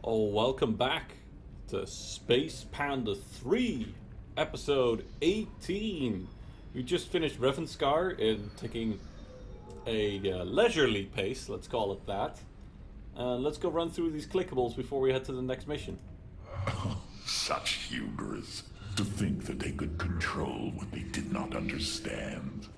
Oh, welcome back to Space Panda 3, episode 18. We just finished Revenskar in taking a leisurely pace, let's call it that. Let's go run through these clickables before we head to the next mission. Such hubris. To think that they could control what they did not understand.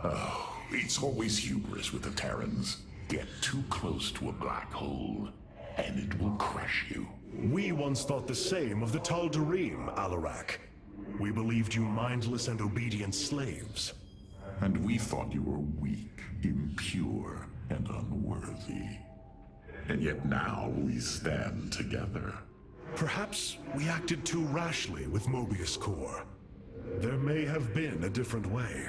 Oh, it's always hubris with the Terrans. Get too close to a black hole, and it will crush you. We once thought the same of the Tal'Darim, Alarak. We believed you mindless and obedient slaves. And we thought you were weak, impure, and unworthy. And yet now we stand together. Perhaps we acted too rashly with Mobius Core. There may have been a different way.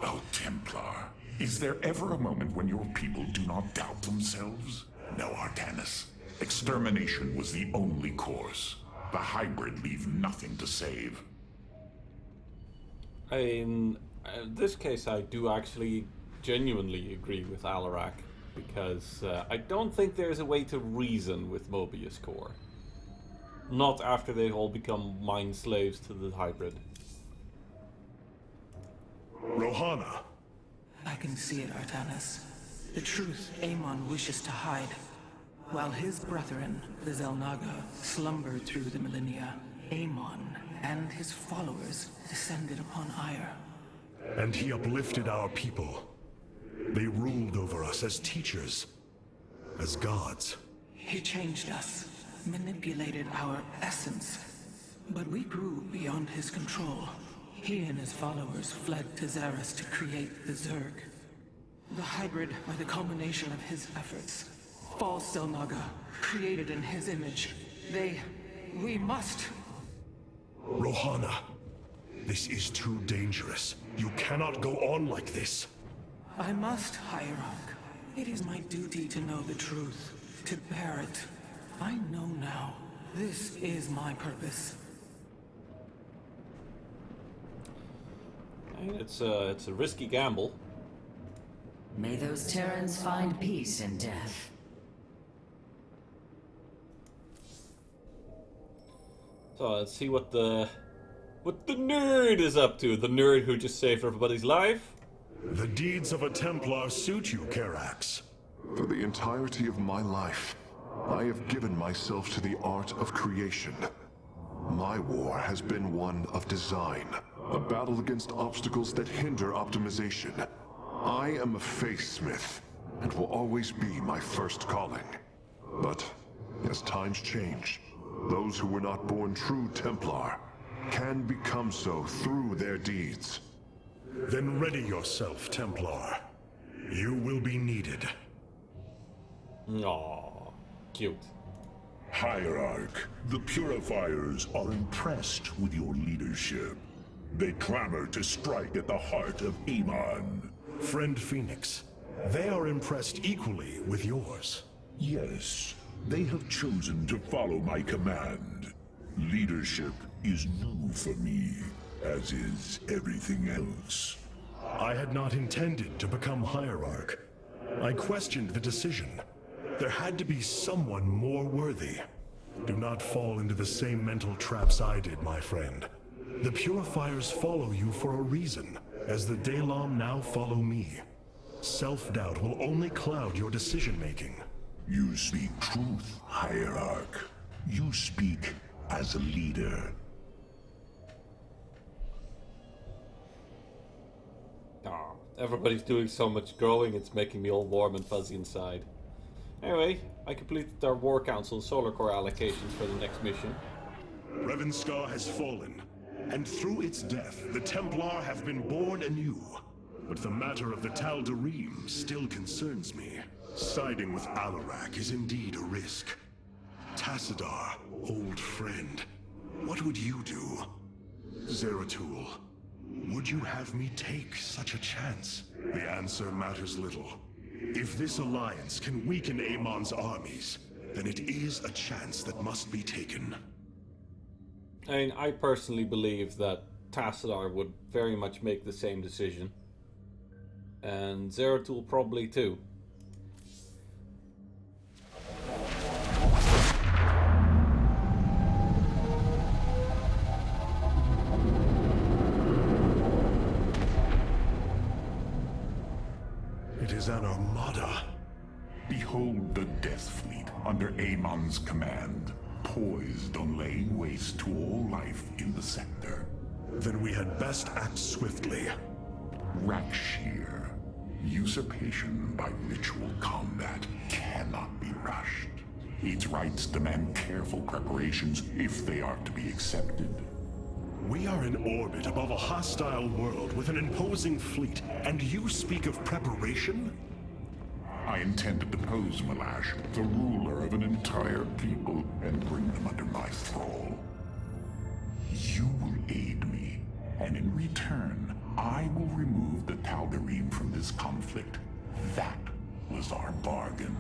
Oh, Templar, is there ever a moment when your people do not doubt themselves? No, Artanis. Extermination was the only course. The hybrid leave nothing to save. In this case, I do actually genuinely agree with Alarak, because I don't think there's a way to reason with Mobius Core. Not after they've all become mind slaves to the hybrid. Rohana. I can see it, Artanis. The truth Amon wishes to hide. While his brethren, the Xel'Naga, slumbered through the millennia, Amon and his followers descended upon Ire. And he uplifted our people. They ruled over us as teachers, as gods. He changed us, manipulated our essence. But we grew beyond his control. He and his followers fled to Xeris to create the Zerg. The hybrid are the culmination of his efforts. False Xel'Naga, created in his image. We must... Rohana, this is too dangerous. You cannot go on like this. I must, Hierarch. It is my duty to know the truth, to bear it. I know now. This is my purpose. It's a risky gamble. May those Terrans find peace in death. So let's see what the nerd is up to. The nerd who just saved everybody's life. The deeds of a Templar suit you, Karax. For the entirety of my life, I have given myself to the art of creation. My war has been one of design, a battle against obstacles that hinder optimization. I am a faithsmith, and will always be my first calling. But, as times change, those who were not born true Templar can become so through their deeds. Then ready yourself, Templar. You will be needed. Aww, cute. Hierarch, the Purifiers are impressed with your leadership. They clamor to strike at the heart of Amon. Friend Phoenix, they are impressed equally with yours. Yes, they have chosen to follow my command. Leadership is new for me, as is everything else. I had not intended to become Hierarch. I questioned the decision. There had to be someone more worthy. Do not fall into the same mental traps I did, my friend. The Purifiers follow you for a reason, as the Dalam now follow me. Self-doubt will only cloud your decision-making. You speak truth, Hierarch. You speak as a leader. Aw, everybody's doing so much growing, it's making me all warm and fuzzy inside. Anyway, I completed our War Council and Solar Core allocations for the next mission. Revenskar has fallen, and through its death, the Templar have been born anew. But the matter of the Tal'Darim still concerns me. Siding with Alarak is indeed a risk. Tassadar, old friend, what would you do? Zeratul, would you have me take such a chance? The answer matters little. If this alliance can weaken Amon's armies, then it is a chance that must be taken. I mean, I personally believe that Tassadar would very much make the same decision. And Zeratul probably too. an armada. Behold the Death Fleet under Amon's command, poised on laying waste to all life in the sector. Then we had best act swiftly. Rakshir. Usurpation by ritual combat cannot be rushed. Its rites demand careful preparations if they are to be accepted. We are in orbit above a hostile world with an imposing fleet, and you speak of preparation? I intend to depose Malash, the ruler of an entire people, and bring them under my thrall. You will aid me, and in return, I will remove the Tal'Darim from this conflict. That was our bargain.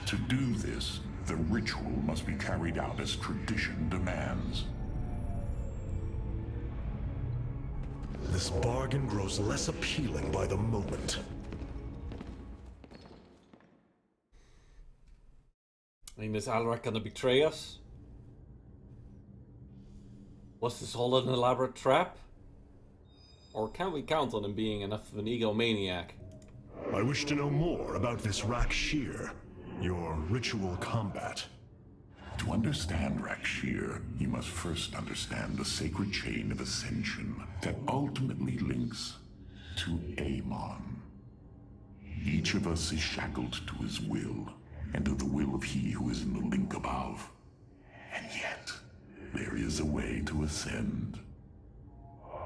To do this, the ritual must be carried out as tradition demands. This bargain grows less appealing by the moment. I mean, is Alarak gonna betray us? Was this all an elaborate trap? Or can we count on him being enough of an egomaniac? I wish to know more about this Rakshir, your ritual combat. To understand Rakshir, you must first understand the sacred chain of ascension that ultimately links to Amon. Each of us is shackled to his will, and to the will of he who is in the link above. And yet, there is a way to ascend.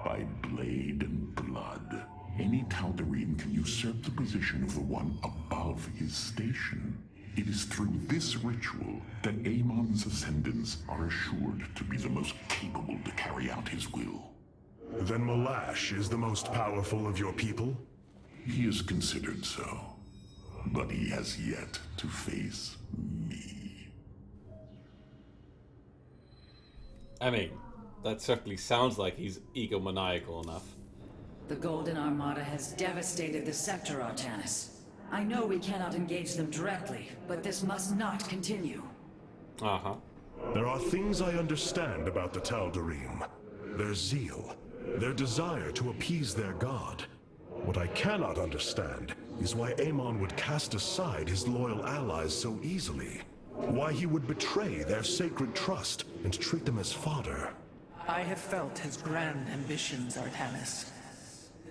By blade and blood, any Tal'Darim can usurp the position of the one above his station. It is through this ritual that Amon's ascendants are assured to be the most capable to carry out his will. Then Malash is the most powerful of your people? He is considered so, but he has yet to face me. I mean, that certainly sounds like he's egomaniacal enough. The Golden Armada has devastated the sector, Artanis. I know we cannot engage them directly, but this must not continue. Uh-huh. There are things I understand about the Tal'Darim. Their zeal, their desire to appease their god. What I cannot understand is why Amon would cast aside his loyal allies so easily. Why he would betray their sacred trust and treat them as fodder. I have felt his grand ambitions, Artanis.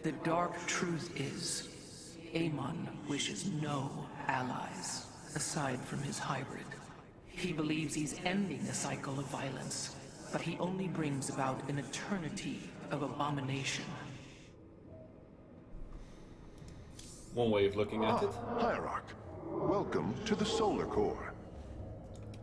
The dark truth is, Amon wishes no allies, aside from his hybrid. He believes he's ending a cycle of violence, but he only brings about an eternity of abomination. One way of looking at it. Hierarch, welcome to the Solar Core.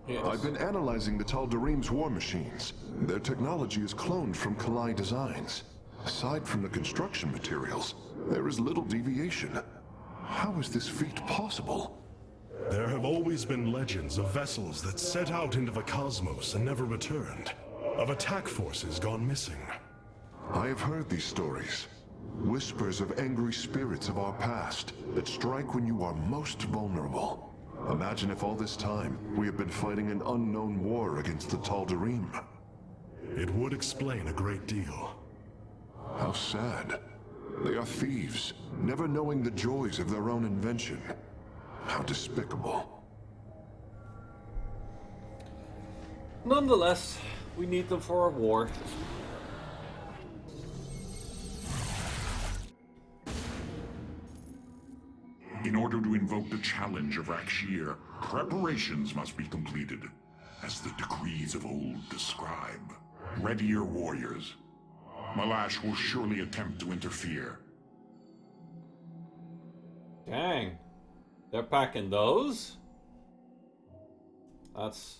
Yes. I've been analyzing the Tal'Darim's war machines. Their technology is cloned from Kalai designs. Aside from the construction materials, there is little deviation. How is this feat possible? There have always been legends of vessels that set out into the cosmos and never returned. Of attack forces gone missing. I have heard these stories. Whispers of angry spirits of our past that strike when you are most vulnerable. Imagine if all this time we have been fighting an unknown war against the Tal'Darim. It would explain a great deal. How sad. They are thieves, never knowing the joys of their own invention. How despicable. Nonetheless, we need them for our war. In order to invoke the challenge of Rakshir, preparations must be completed, as the decrees of old describe. Ready your warriors. Malash will surely attempt to interfere. Dang. They're packing those? That's...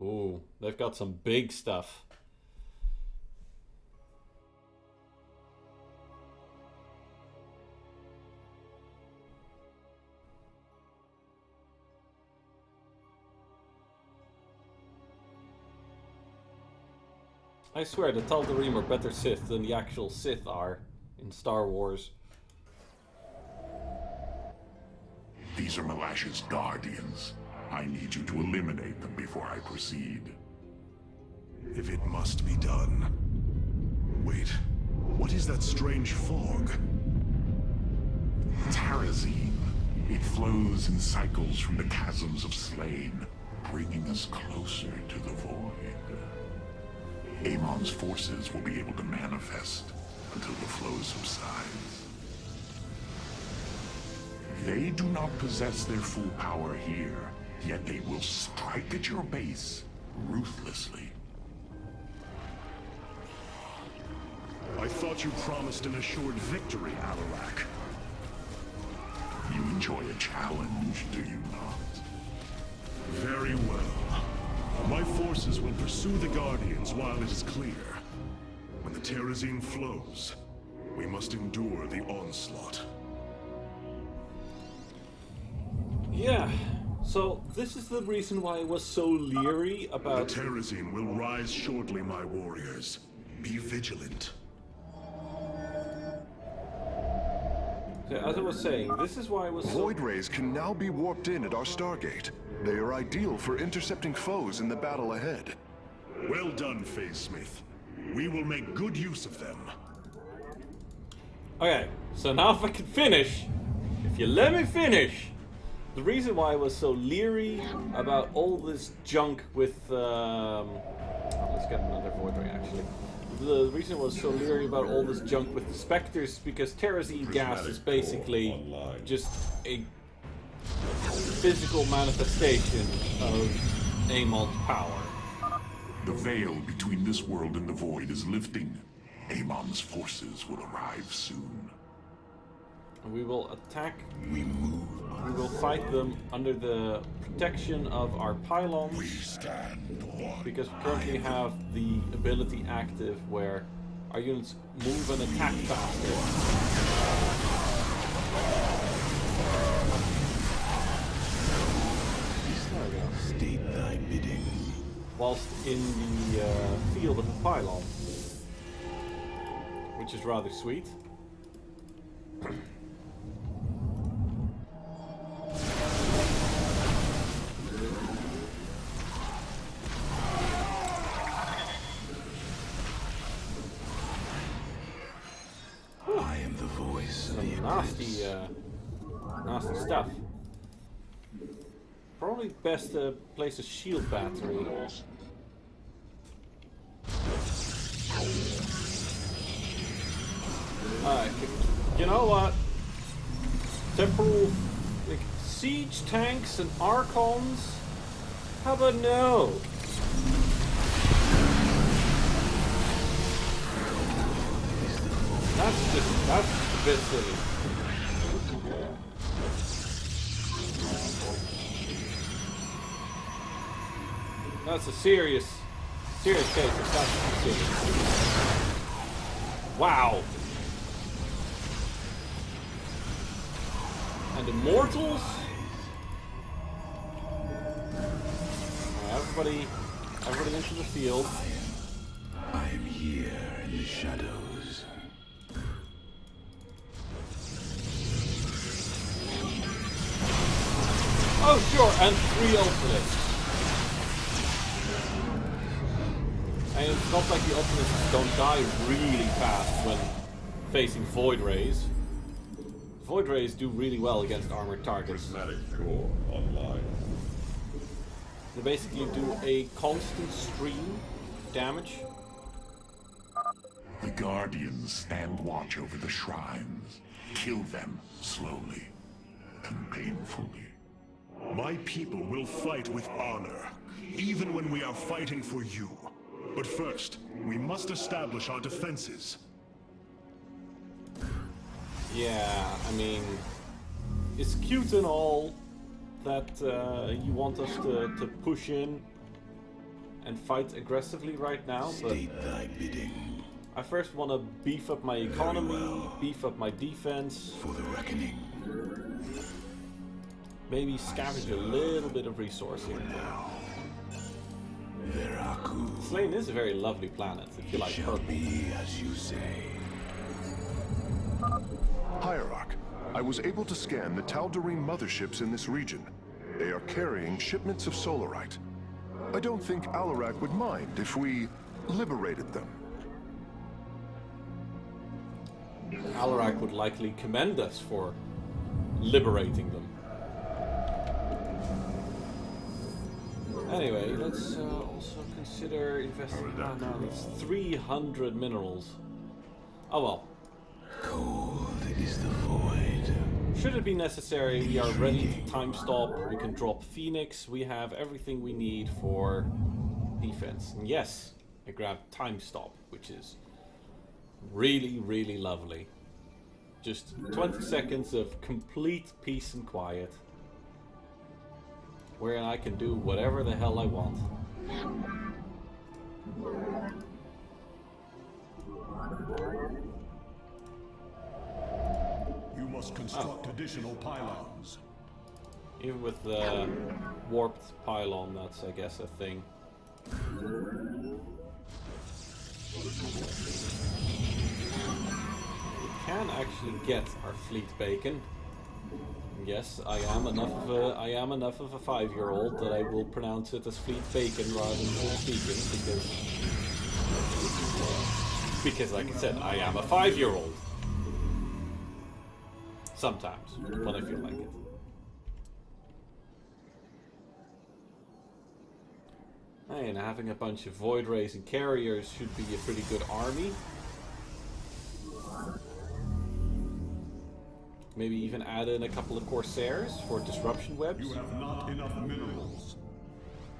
Ooh, they've got some big stuff. I swear the Tal'Darim are better Sith than the actual Sith are in Star Wars. These are Malash's guardians. I need you to eliminate them before I proceed. If it must be done. Wait, what is that strange fog? Tarazine. It flows in cycles from the chasms of slain, bringing us closer to the void. Amon's forces will be able to manifest until the flow subsides. They do not possess their full power here, yet they will strike at your base ruthlessly. I thought you promised an assured victory, Alarak. You enjoy a challenge, do you not? Very well. My forces will pursue the Guardians while it is clear. When the Terrazine flows, we must endure the onslaught. Yeah, so this is the reason why I was so leery The about... Terrazine will rise shortly, my warriors. Be vigilant. As I was saying, this is why I was so... Void rays can now be warped in at our Stargate. They are ideal for intercepting foes in the battle ahead. Well done, Phase-Smith. We will make good use of them. Okay, so now if I can finish, if you let me finish, the reason why I was so leery about all this junk with, let's get another Void Ray actually. The reason I was so leery about all this junk with the Spectres because Terrazine gas is basically just a physical manifestation of Amon's power. The veil between this world and the void is lifting. Amon's forces will arrive soon. And we will attack. We will fight them under the protection of our pylons. We stand on. Because we currently have the ability active where our units move and attack faster. There we go. State thy bidding. Whilst in the field of the pylon. Which is rather sweet. I am the voice of the Nasty, nasty stuff. Probably best to place a shield battery. You know what? Temporal, like, siege tanks and archons? How about no? That's a bit silly. That's a serious case of that's serious. Wow. And immortals? Everybody into the field. I am here in the shadows. Oh sure, and 3 ultimates. And it's not like the ultimates don't die really fast when facing Void Rays. Void Rays do really well against armored targets. Prismatic core online. They basically do a constant stream of damage. The Guardians stand watch over the shrines. Kill them slowly and painfully. My people will fight with honor, even when we are fighting for you. But first, we must establish our defenses. Yeah, I mean, it's cute and all that you want us to push in and fight aggressively right now, but State thy bidding. I first want to beef up my economy, beef up my defense, For the reckoning. maybe scavenge a little bit of resourcing. Veraku. Slane is a very lovely planet, if you like Shall purple. be as you say. Hierarch, I was able to scan the Tal'Darim motherships in this region. They are carrying shipments of solarite. I don't think Alarak would mind if we liberated them. Alarak would likely commend us for liberating them. Anyway, let's also consider investing. Oh no, it's 300 minerals. Oh well. Cold is the void. Should it be necessary, we are ready to time stop. We can drop Phoenix. We have everything we need for defense. And yes, I grabbed time stop, which is really, really lovely. Just 20 seconds of complete peace and quiet, where I can do whatever the hell I want. You must construct additional pylons. Even with the warped pylon, that's, I guess, a thing. We can actually get our fleet bacon. Yes, I am enough of a 5-year-old that I will pronounce it as fleet bacon rather than fleet beacon, because like I said, I am a 5-year-old. Sometimes, when I feel like it. And having a bunch of void rays and carriers should be a pretty good army. Maybe even add in a couple of Corsairs for disruption webs. You have not enough minerals.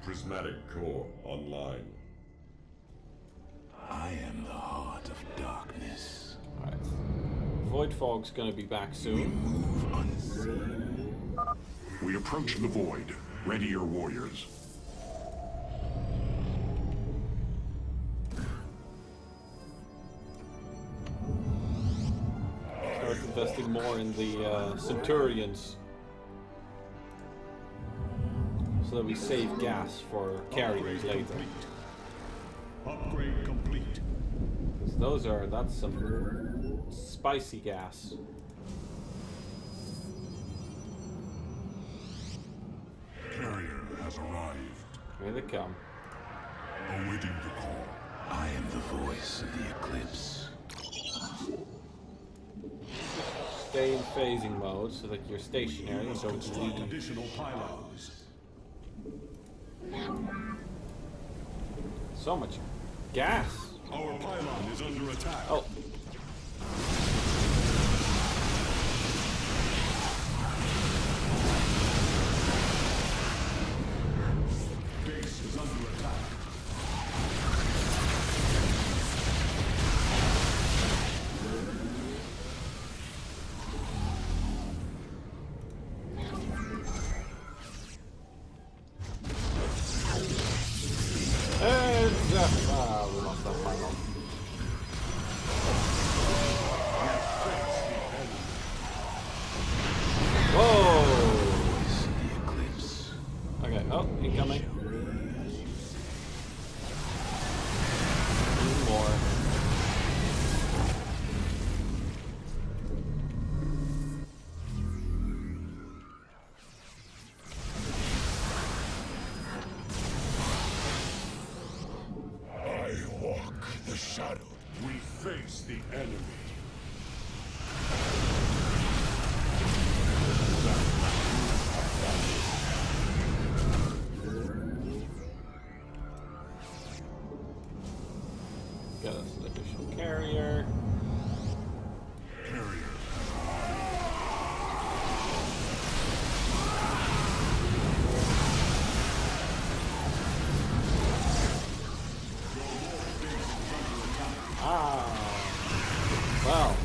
Prismatic core online. I am the heart of darkness. Alright. Void Fog's gonna be back soon. Move unseen. We approach the void. Ready your warriors. Start investing more in the Centurions, so that we save gas for carriers later. Upgrade complete. Because that's some spicy gas. Carrier has arrived. Here they come. Awaiting the call. I am the voice of the eclipse. Stay in phasing mode so that you're stationary and don't Construct leave. additional pylons. So much gas. Our pylon is under attack. Oh. Base is under attack. We lost that pylon. Whoa! Voice of the eclipse. Okay, oh, incoming. Even more. I walk the shadow. We face the enemy. Got us an additional carrier. Carrier. Well,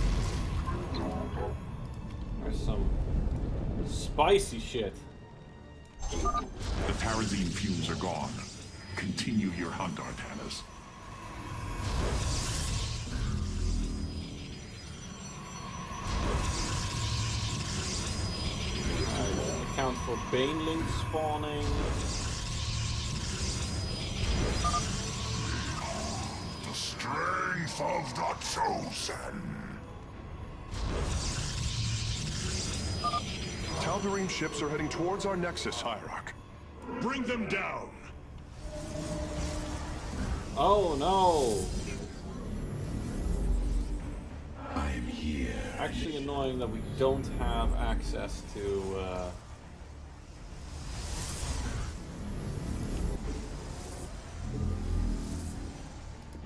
there's some spicy shit. The Tarazine fumes are gone. Continue your hunt, Artanis. Account for banelings spawning. The strength of the chosen. Tal'Darim ships are heading towards our nexus, Hierarch. Bring them down. Oh no! I am here. Actually annoying that we don't have access to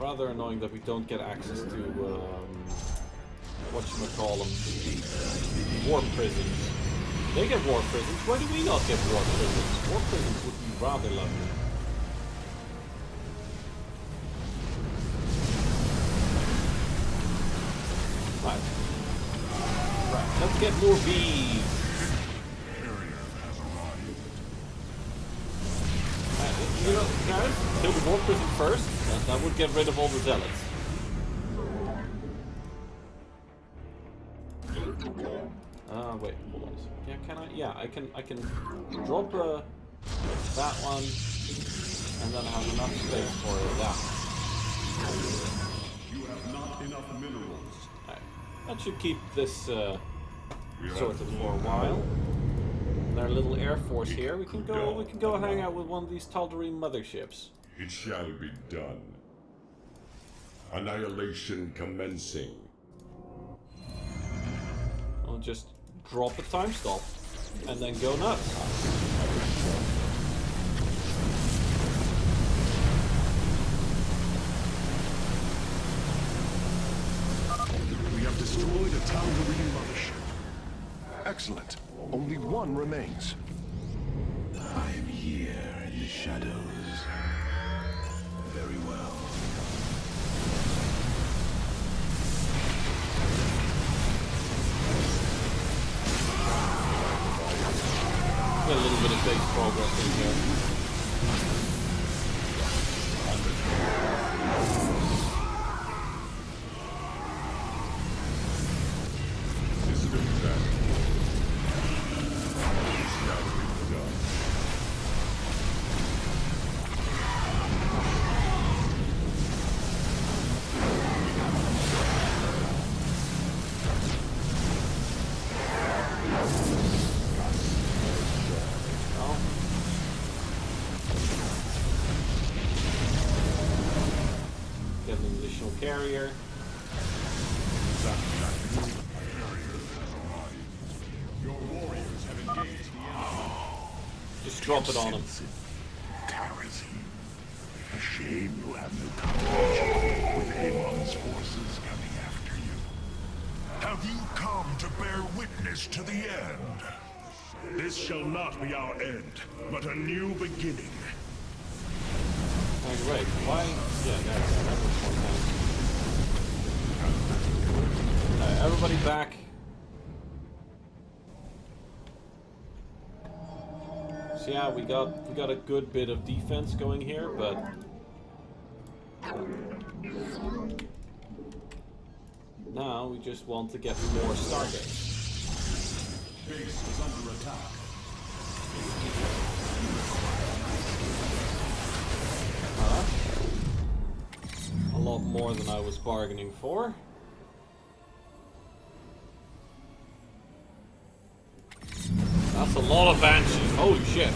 rather annoying that we don't get access to whatchamacallem, war prisons. They get war prisons. Why do we not get war prisons? War prisons would be rather lovely. Right. Right. Let's get more bees. You know, guys, kill the war prison first. That would get rid of all the zealots. Wait, hold on. Yeah, can I? Yeah, I can drop that one, and then have enough space for that. You have not enough minerals. Right. That should keep this sorted for a while. And our little air force here, we can go hang out with one of these Tal'Darim motherships. It shall be done. Annihilation commencing. I'll just drop a time stop and then go nuts. We have destroyed a Tal'Darim mothership. Excellent. Only one remains. I am here in the shadows. Very well. Got a little bit of base progress in here. Get an additional carrier. Your warriors have engaged the enemy. Just drop it on him. Terrazine. A shame you have no combination with Amon's forces coming after you. Have you come to bear witness to the end? This shall not be our end, but a new beginning. Oh, right. Why? Yeah, that makes more sense. Everybody back. So yeah, we got a good bit of defense going here, but now we just want to get more Stargates. Base is under attack. A lot more than I was bargaining for. That's a lot of banshees. Holy shit.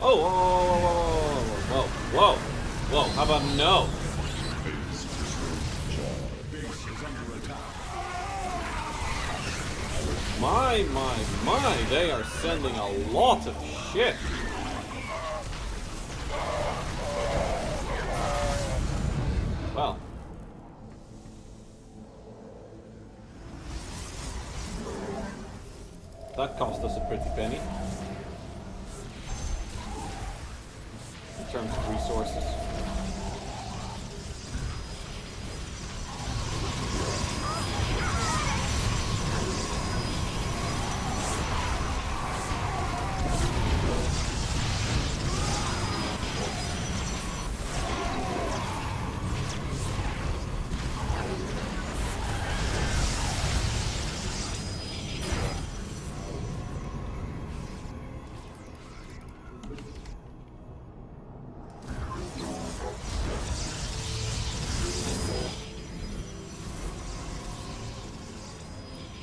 Oh, whoa, whoa, whoa, whoa, how about no? My, they are sending a lot of shit. Well. That cost us a pretty penny. In terms of resources.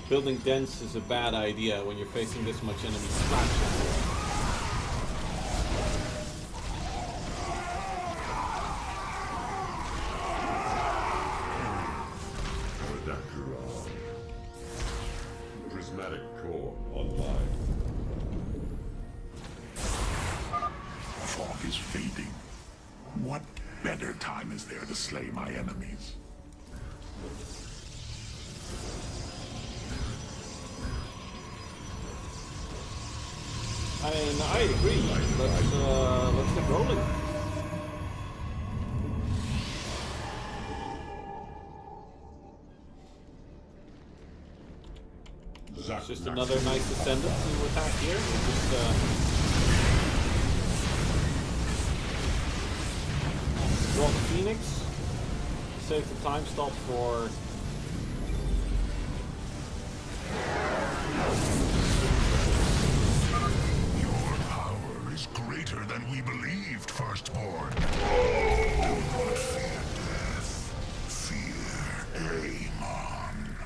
Building dense is a bad idea when you're facing this much enemy splash. Prismatic core online. Fog is fading. What better time is there to slay my enemies? I mean, I agree. Let's get rolling. It's just another nice descendant to attack here. We'll just draw the Phoenix. Save the time stop for. Your power is greater than we believed, Firstborn. Do not fear death. Fear Amon.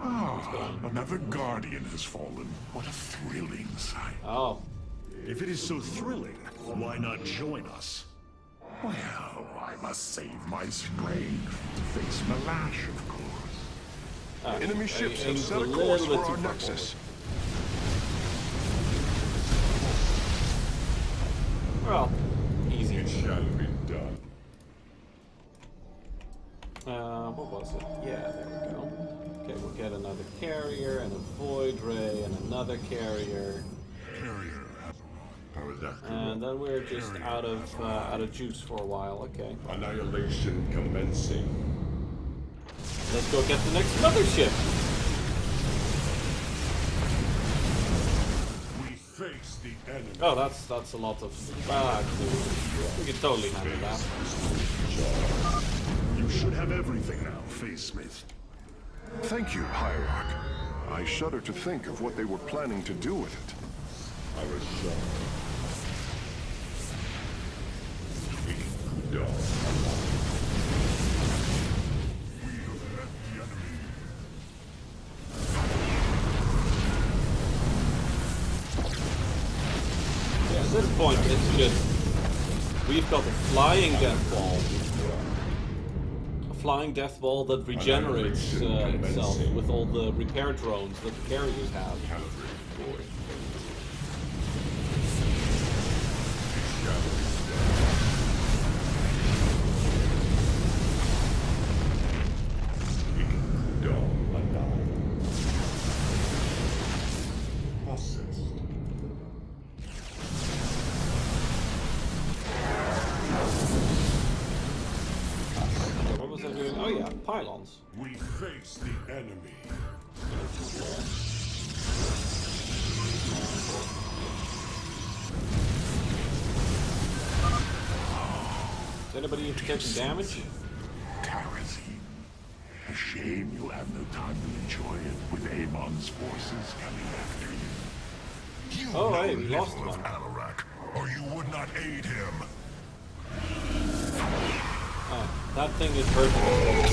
Ah, another guardian has fallen. What a thrilling sight. Oh, If it is so thrilling, why not join us? Well, I must save my strength to face Malash, of course. Enemy ships have aims set a a course little for bit too our far nexus. well, easy. It shall be done. What was it? Yeah, there we go. Okay, we'll get another carrier and a void ray and another carrier. And then we're just out of juice for a while. Okay, Annihilation commencing. let's go get the next mothership. We face the enemy. Oh, that's a lot of. We can totally handle that. You should have everything now, Phase Smith. Thank you, Hierarch. I shudder to think of what they were planning to do with it. I was shocked. Dog. Yeah, at this point, it's just we've got a flying death ball. A flying death ball that regenerates itself with all the repair drones that the carriers have. What was I doing? Oh yeah, pylons. We face the enemy. Is anybody taking damage? Kerosene. A shame you'll have no time to enjoy it with Amon's forces coming after you. You Oh, know hey, we lost little of one. Alarak, or you would not aid him. Oh, that thing is hurting us.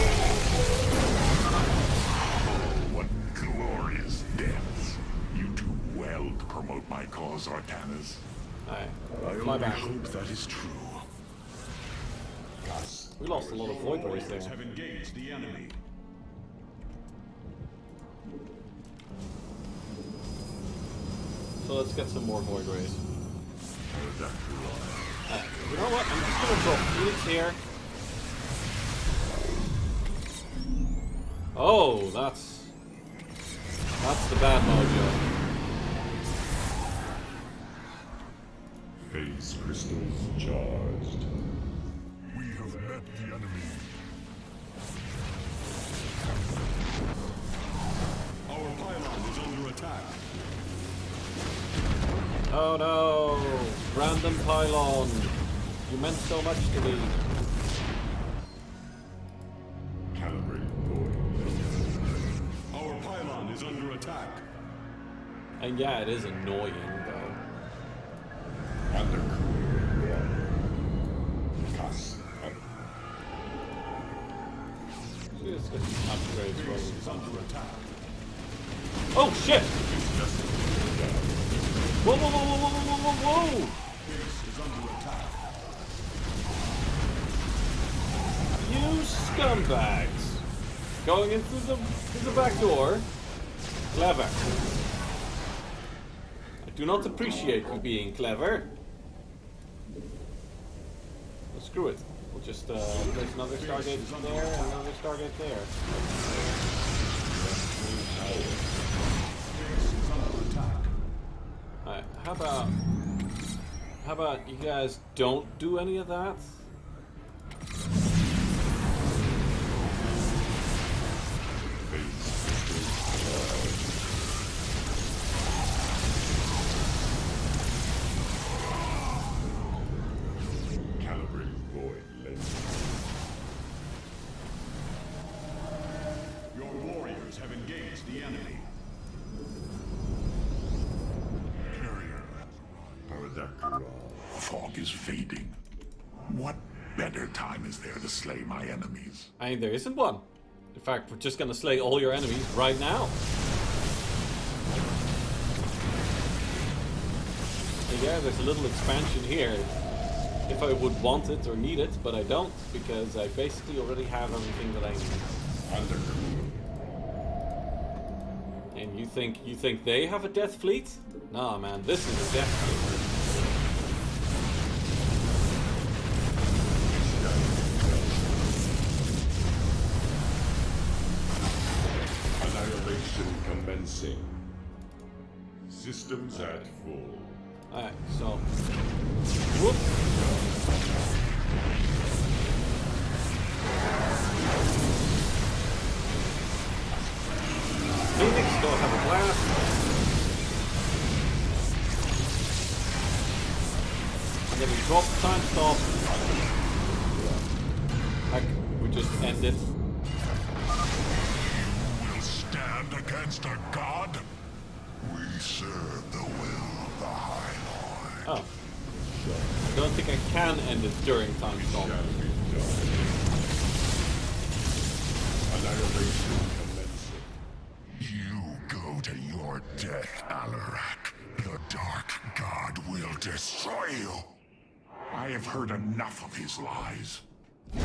What glorious deaths. You do well to promote my cause, Artanas. Alright, I fly only back. hope that is true. We lost a lot of void rays there. Have engaged the enemy. So let's get some more void rays. You know what? I'm just gonna throw Phoenix here. Oh, that's the bad mojo. Phase crystals charged. We have met the enemy. Our pylon is under attack. Oh no! Random pylon! You meant so much to me. Calibrate void. Our pylon is under attack. And yeah, it is annoying though. Panda. Cast. Let's get some upgrades rolling. Oh shit! Whoa, whoa, whoa, whoa, whoa, whoa, whoa, whoa! You scumbags! Going in through the back door. clever. I do not appreciate you being clever. Well, screw it. We'll just place another Stargate there and another Stargate there. Alright, how about you guys don't do any of that? Calibrating void lens. Your warriors have engaged the enemy. Fog is fading. What better time is there to slay my enemies? I mean, there isn't one. In fact, we're just gonna slay all your enemies right now. And yeah, there's a little expansion here. If I would want it or need it, but I don't, because I basically already have everything that I need. And you think they have a death fleet? Nah, man, this is a death fleet. Annihilation commencing. Systems at full. Alright, so... Whoop! Phoenix, go have a blast. And then we drop the time stop. Like, we just end it. You will stand against a god? We serve the will of the High Lord. Oh. I don't think I can end it during time stop. Annihilation commencing. You go to your death, Alarak. The Dark God will destroy you. I have heard enough of his lies. The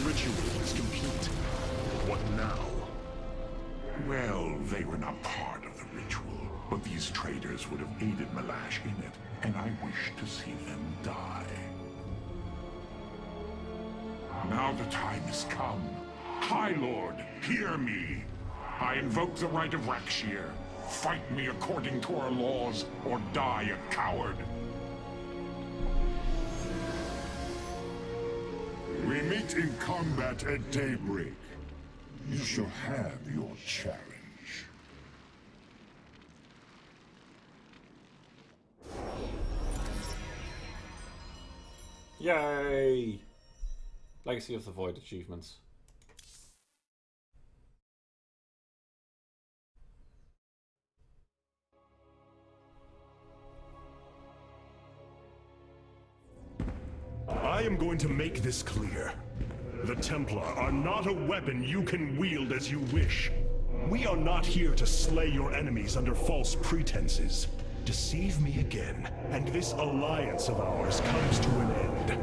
ritual is complete. What now? Well, they were not part of the ritual, but these traitors would have aided Malash in it, and I wish to see them die. Now the time has come. High Lord, hear me. I invoke the right of Rakshir. Fight me according to our laws, or die a coward. We meet in combat at daybreak. You shall have your challenge. Yay! Legacy of the Void achievements. I am going to make this clear. The Templar are not a weapon you can wield as you wish. We are not here to slay your enemies under false pretenses. Deceive me again, and this alliance of ours comes to an end.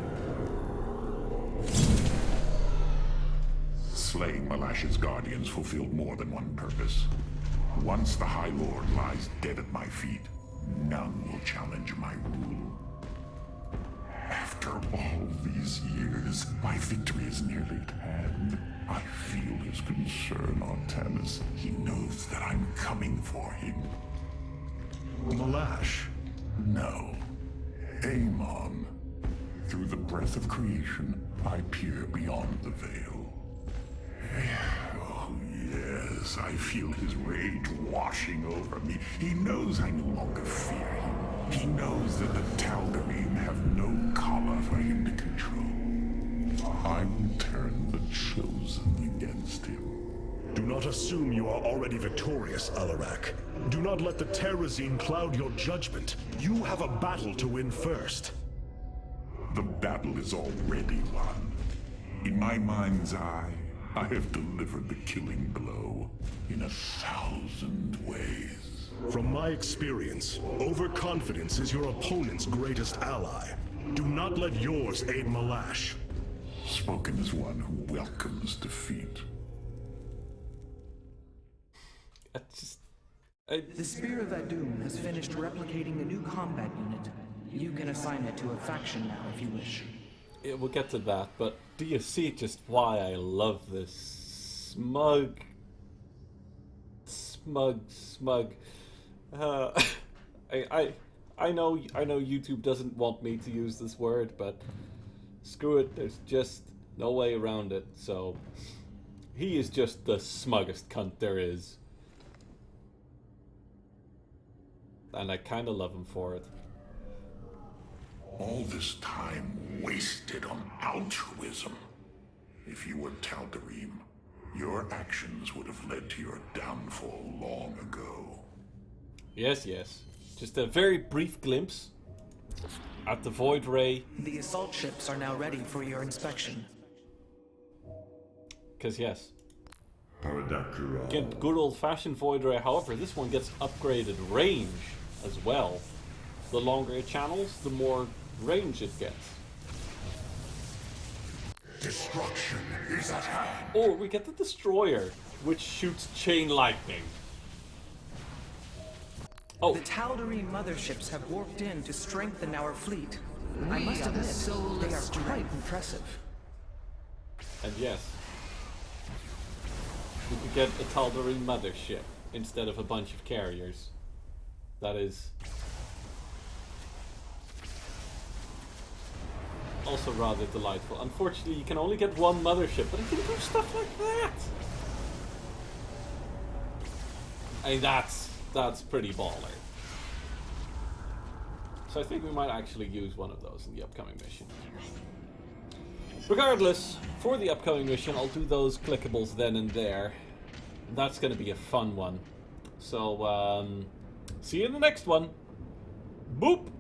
Slaying Malash's guardians fulfilled more than one purpose. Once the High Lord lies dead at my feet, none will challenge my rule. After all these years, my victory is nearly at hand. I feel his concern, Artanis. He knows that I'm coming for him. Malash? No. Amon. Through the breath of creation, I peer beyond the veil. Oh, yes, I feel his rage washing over me. He knows I no longer fear him. He knows that the Tal'Darim have no collar for him to control. I will turn the Chosen against him. Do not assume you are already victorious, Alarak. Do not let the Terrazine cloud your judgment. You have a battle to win first. The battle is already won. In my mind's eye, I have delivered the killing blow in 1,000 ways. From my experience, overconfidence is your opponent's greatest ally. Do not let yours aid Malash. spoken as one who welcomes defeat. The Spear of Adum has finished replicating a new combat unit. You can assign it to a faction now if you wish. Yeah, we'll get to that, but do you see just why I love this smug? I know YouTube doesn't want me to use this word, but screw it. There's just no way around it. So he is just the smuggest cunt there is, and I kind of love him for it. All this time wasted on altruism. If you were Tal'Darim, your actions would have led to your downfall long ago. Yes. Just a very brief glimpse at the Void Ray. The assault ships are now ready for your inspection. Because yes. Paradakura. Again, good old-fashioned Void Ray. However, this one gets upgraded range as well. The longer it channels, the more range it gets. Destruction is at hand. Or we get the Destroyer, which shoots chain lightning. Oh, The Tal'Darim motherships have warped in to strengthen our fleet. I must admit, they are quite impressive. and yes, we could get a Tal'Darim mothership instead of a bunch of carriers. That is also rather delightful. Unfortunately, you can only get one mothership, but it can do stuff like that. I mean, that's pretty baller. So I think we might actually use one of those in the upcoming mission. Regardless, for the upcoming mission, I'll do those clickables then and there. That's going to be a fun one. So, see you in the next one. Boop!